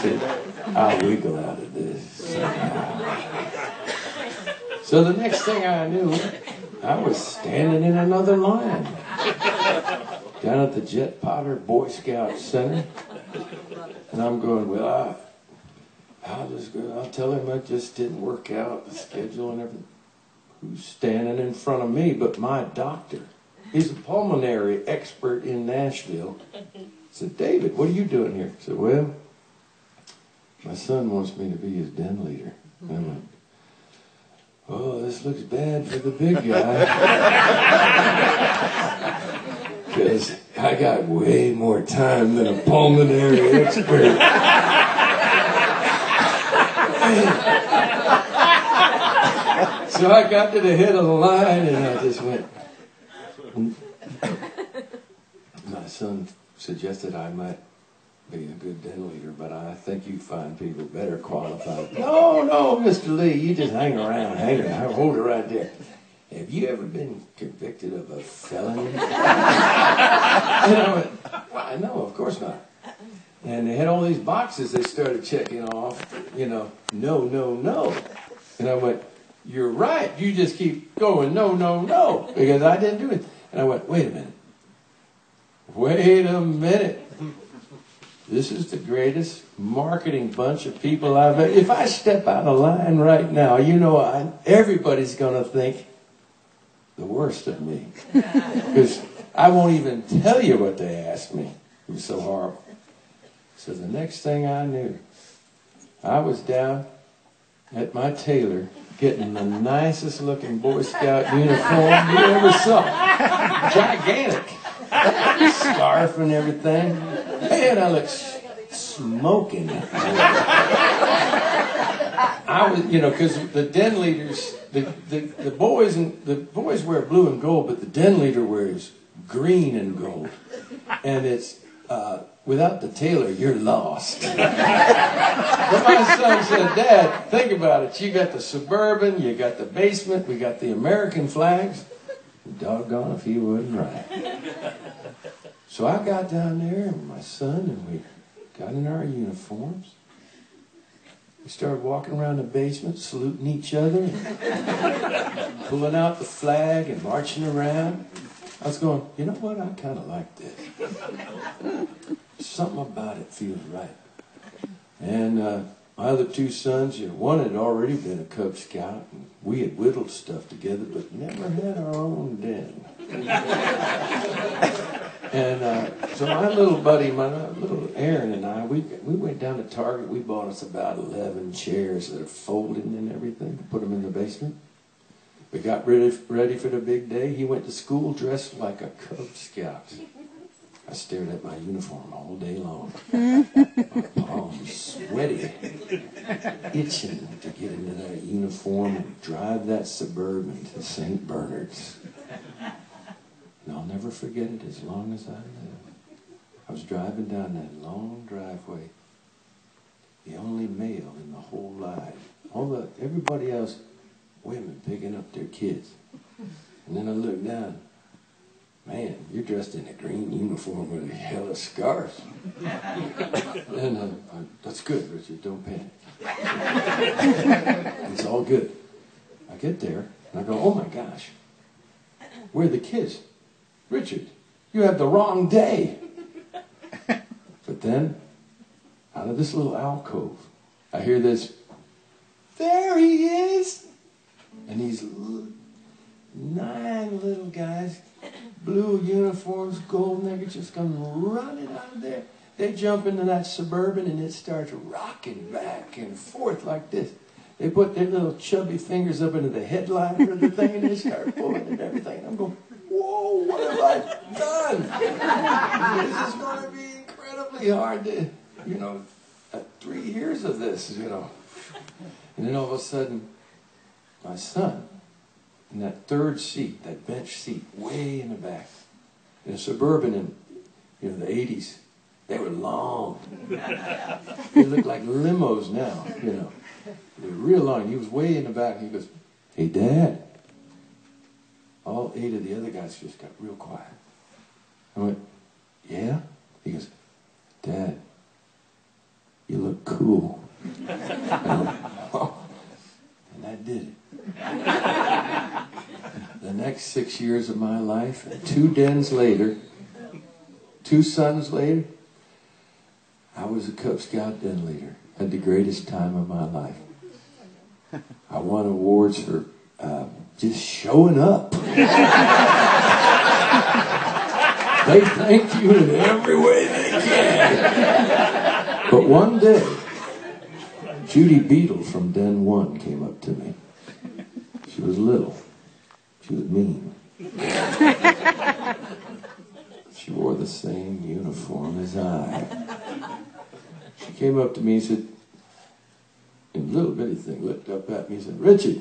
said, I'll wiggle out of this. So the next thing I knew, I was standing in another line down at the Jet Potter Boy Scout Center. And I'm going, well, I'll tell him it just didn't work out, the schedule and everything. Who's standing in front of me but my doctor? He's a pulmonary expert in Nashville. I said, David, what are you doing here? I said, well, my son wants me to be his den leader. And I went, oh, this looks bad for the big guy. Because I got way more time than a pulmonary expert. So I got to the head of the line and I just went. My son suggested I might be a good den leader, but I think you find people better qualified. No, Mr. Leigh, you just hang around, hold it right there. Have you ever been convicted of a felony? And I went, well, no, of course not. And they had all these boxes they started checking off, no. And I went, you're right, you just keep going, no, because I didn't do it. And I went, wait a minute. This is the greatest marketing bunch of people I've ever. If I step out of line right now, everybody's going to think the worst of me. Because I won't even tell you what they asked me. It was so horrible. So the next thing I knew, I was down at my tailor getting the nicest looking Boy Scout uniform you ever saw. Gigantic. Scarf and everything. Man, I look smoking. I was, because the den leaders, the boys wear blue and gold, but the den leader wears green and gold. And it's, without the tailor, you're lost. But my son said, Dad, think about it. You got the Suburban, you got the basement, we got the American flags. Doggone if he wasn't right. So I got down there with my son and we got in our uniforms. We started walking around the basement, saluting each other, pulling out the flag and marching around. I was going, you know what, I kind of like this. Something about it feels right. And my other two sons, one had already been a Cub Scout, and we had whittled stuff together, but never had our own den. And so my little buddy, my little Aaron and I, we went down to Target. We bought us about 11 chairs that are folding and everything, put them in the basement. We got ready for the big day. He went to school dressed like a Cub Scout. I stared at my uniform all day long. My palms sweaty, itching to get into that uniform and drive that Suburban to St. Bernard's. And I'll never forget it as long as I live. I was driving down that long driveway, the only male in the whole line. Everybody else, women picking up their kids. And then I looked down. Man, you're dressed in a green uniform with a yellow scarf. And that's good, Richard, don't panic. It's all good. I get there, and I go, oh my gosh, where are the kids? Richard, you have the wrong day. But then, out of this little alcove, I hear this, there he is. And these 9 little guys, blue uniforms, gold neckerchiefs, come running out of there. They jump into that Suburban and it starts rocking back and forth like this. They put their little chubby fingers up into the headliner of the thing and they start pulling and everything. And I'm going, whoa, what have I done? This is going to be incredibly hard to, 3 years of this, And then all of a sudden, my son, in that third seat, that bench seat, way in the back, in a Suburban in the 80s, they were long. They look like limos now, They were real long. He was way in the back, and he goes, hey, Dad. All 8 of the other guys just got real quiet. I went, yeah? He goes, Dad, you look cool. And I went, oh. And I did it. The next 6 years of my life, 2 dens later, 2 sons later, I was a Cub Scout den leader. Had the greatest time of my life. I won awards for just showing up. They thank you in every way they can. But one day, Judy Beadle from Den 1 came up to me. She was little. She was mean. She wore the same uniform as I. She came up to me and said, in a little bitty thing, looked up at me and said, Richie,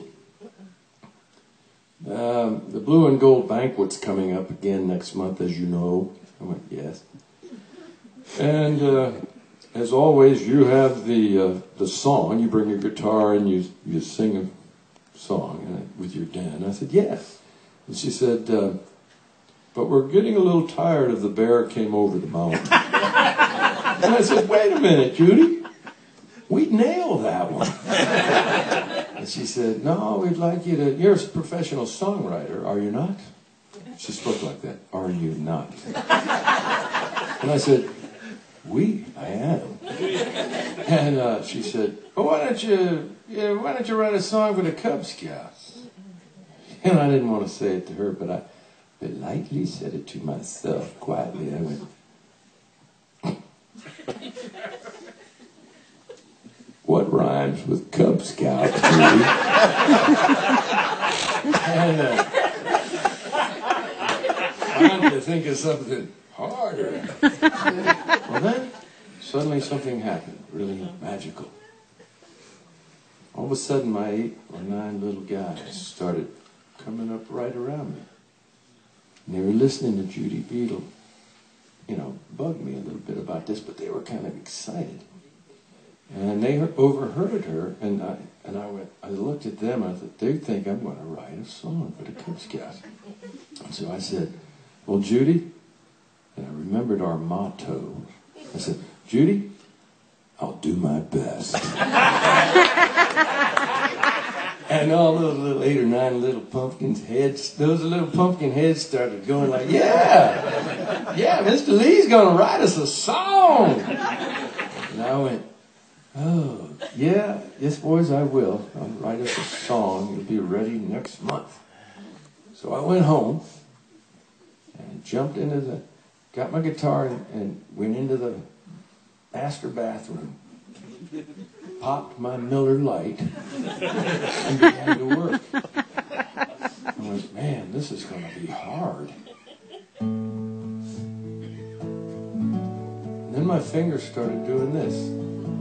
the Blue and Gold Banquet's coming up again next month, as you know. I went, yes. And as always, you have the song. You bring your guitar and you sing a song with your den. I said, yes. And she said, but we're getting a little tired of the bear came over the mountain. And I said, wait a minute, Judy. We nailed that one. And she said, no, we'd like you to, you're a professional songwriter, are you not? She spoke like that, are you not? And I said, I am. And she said, well, why don't you write a song for the Cub Scouts? And I didn't want to say it to her, but I politely said it to myself quietly. I went, what rhymes with Cub Scout? And I had to think of something harder. Well, then, suddenly something happened, really magical. All of a sudden, my 8 or 9 little guys started coming up right around me. And they were listening to Judy Beadle, bug me a little bit about this, but they were kind of excited. And they overheard her, and I looked at them, and I thought, they think I'm going to write a song for the Cub Scouts. And so I said, well, Judy, and I remembered our motto. I said, Judy, I'll do my best. And all those little 8 or 9 little pumpkins' heads, those little pumpkin heads started going like, yeah, Mr. Leigh's going to write us a song. And I went, oh, yeah, yes, boys, I will. I'll write us a song. It'll be ready next month. So I went home and jumped got my guitar and went into the master bathroom, popped my Miller Lite, and began to work. I went, man, this is going to be hard. And then my fingers started doing this.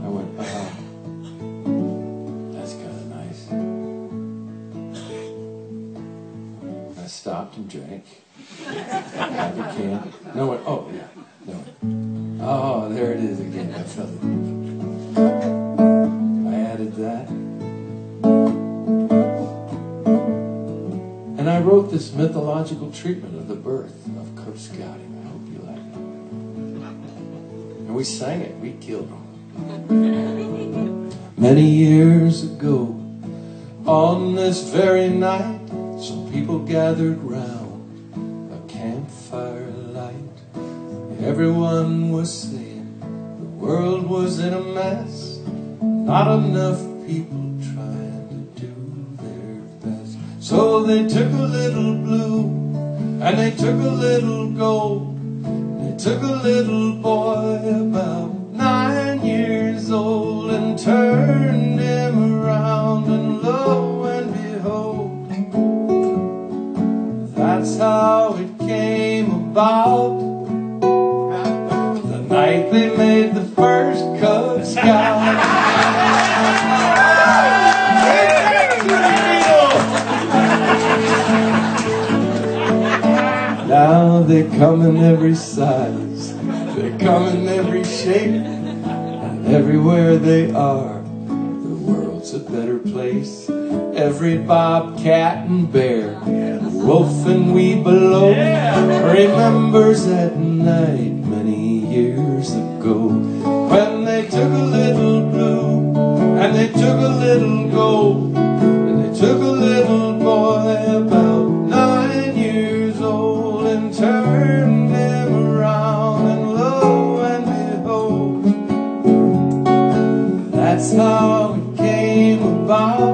I went, that's kind of nice. I stopped and drank. Had a can. No one, oh, yeah. No one. Oh, there it is again. I felt it. I added that. And I wrote this mythological treatment of the birth of Cub Scouting. I hope you like it. And we sang it. We killed them. Many years ago, on this very night, some people gathered round a campfire light. Everyone was saying the world was in a mess, not enough people trying to do their best. So they took a little blue, and they took a little gold, and they took a little boy about 9 years old and turned him around, and lo and behold, that's how it came about. The night they made the first Cub Scout. Now they come in every size, they come in every shape, and everywhere they are, the world's a better place. Every bobcat and bear, wolf and weebelow, remembers that night many years ago when they took a little That's how it came about.